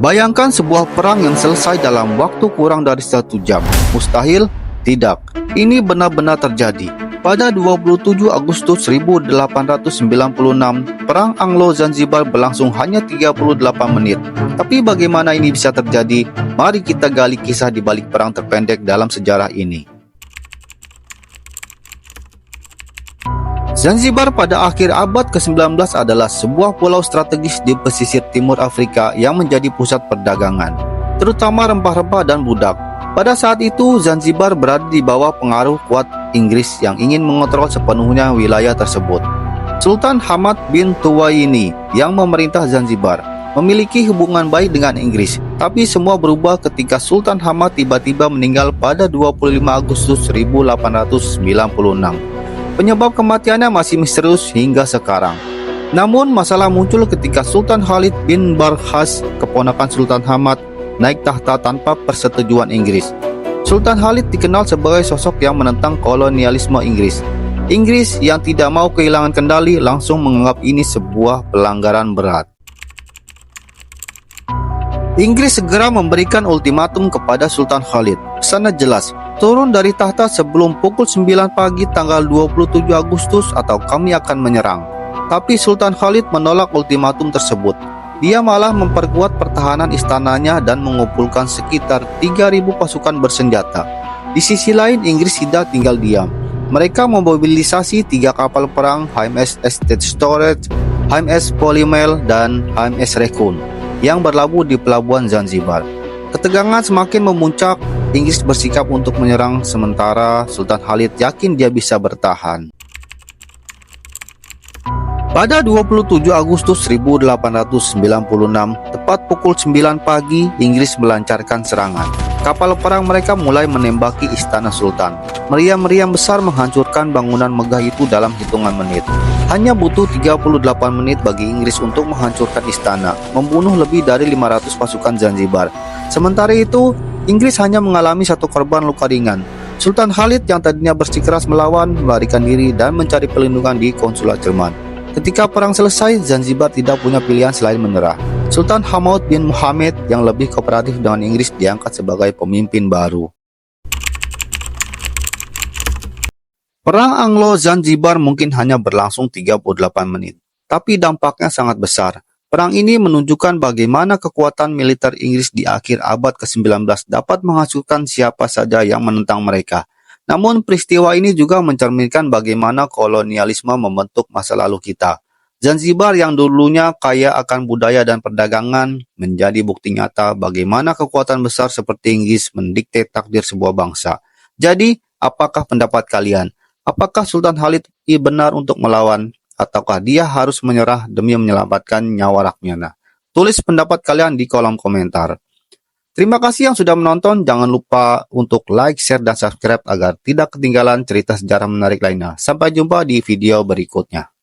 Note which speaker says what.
Speaker 1: Bayangkan sebuah perang yang selesai dalam waktu kurang dari 1 jam. Mustahil? Tidak. Ini benar-benar terjadi. Pada 27 Agustus 1896, Perang Anglo-Zanzibar berlangsung hanya 38 menit. Tapi bagaimana ini bisa terjadi? Mari kita gali kisah di balik perang terpendek dalam sejarah ini. Zanzibar pada akhir abad ke-19 adalah sebuah pulau strategis di pesisir timur Afrika yang menjadi pusat perdagangan, terutama rempah-rempah dan budak. Pada saat itu, Zanzibar berada di bawah pengaruh kuat Inggris yang ingin mengontrol sepenuhnya wilayah tersebut. Sultan Hamad bin Tuwaini yang memerintah Zanzibar memiliki hubungan baik dengan Inggris, tapi semua berubah ketika Sultan Hamad tiba-tiba meninggal pada 25 Agustus 1896. Penyebab kematiannya masih misterius hingga sekarang. Namun masalah muncul ketika Sultan Khalid bin Barkhas, keponakan Sultan Hamad, naik tahta tanpa persetujuan Inggris. Sultan Khalid dikenal sebagai sosok yang menentang kolonialisme Inggris. Inggris yang tidak mau kehilangan kendali langsung menganggap ini sebuah pelanggaran berat. Inggris segera memberikan ultimatum kepada Sultan Khalid. Pesannya jelas, turun dari tahta sebelum pukul 9 pagi tanggal 27 Agustus atau kami akan menyerang. Tapi Sultan Khalid menolak ultimatum tersebut. Dia malah memperkuat pertahanan istananya dan mengumpulkan sekitar 3.000 pasukan bersenjata. Di sisi lain, Inggris tidak tinggal diam. Mereka memobilisasi 3 kapal perang HMS Estate Storage, HMS Polymel, dan HMS Raccoon yang berlabuh di pelabuhan Zanzibar. Ketegangan semakin memuncak. Inggris bersikap untuk menyerang, sementara Sultan Khalid yakin dia bisa bertahan. Pada 27 Agustus 1896, tepat pukul 9 pagi, Inggris melancarkan serangan. Kapal perang mereka mulai menembaki istana Sultan. Meriam-meriam besar menghancurkan bangunan megah itu dalam hitungan menit. Hanya butuh 38 menit bagi Inggris untuk menghancurkan istana, membunuh lebih dari 500 pasukan Zanzibar. Sementara itu, Inggris hanya mengalami 1 korban luka ringan. Sultan Khalid yang tadinya bersikeras melawan, melarikan diri dan mencari perlindungan di konsulat Jerman. Ketika perang selesai, Zanzibar tidak punya pilihan selain menyerah. Sultan Hamad bin Muhammad yang lebih kooperatif dengan Inggris diangkat sebagai pemimpin baru. Perang Anglo-Zanzibar mungkin hanya berlangsung 38 menit, tapi dampaknya sangat besar. Perang ini menunjukkan bagaimana kekuatan militer Inggris di akhir abad ke-19 dapat menghancurkan siapa saja yang menentang mereka. Namun peristiwa ini juga mencerminkan bagaimana kolonialisme membentuk masa lalu kita. Zanzibar yang dulunya kaya akan budaya dan perdagangan menjadi bukti nyata bagaimana kekuatan besar seperti Inggris mendikte takdir sebuah bangsa. Jadi, apakah pendapat kalian? Apakah Sultan Khalid benar untuk melawan? Ataukah dia harus menyerah demi menyelamatkan nyawa rakyatnya? Tulis pendapat kalian di kolom komentar. Terima kasih yang sudah menonton. Jangan lupa untuk like, share, dan subscribe agar tidak ketinggalan cerita sejarah menarik lainnya. Sampai jumpa di video berikutnya.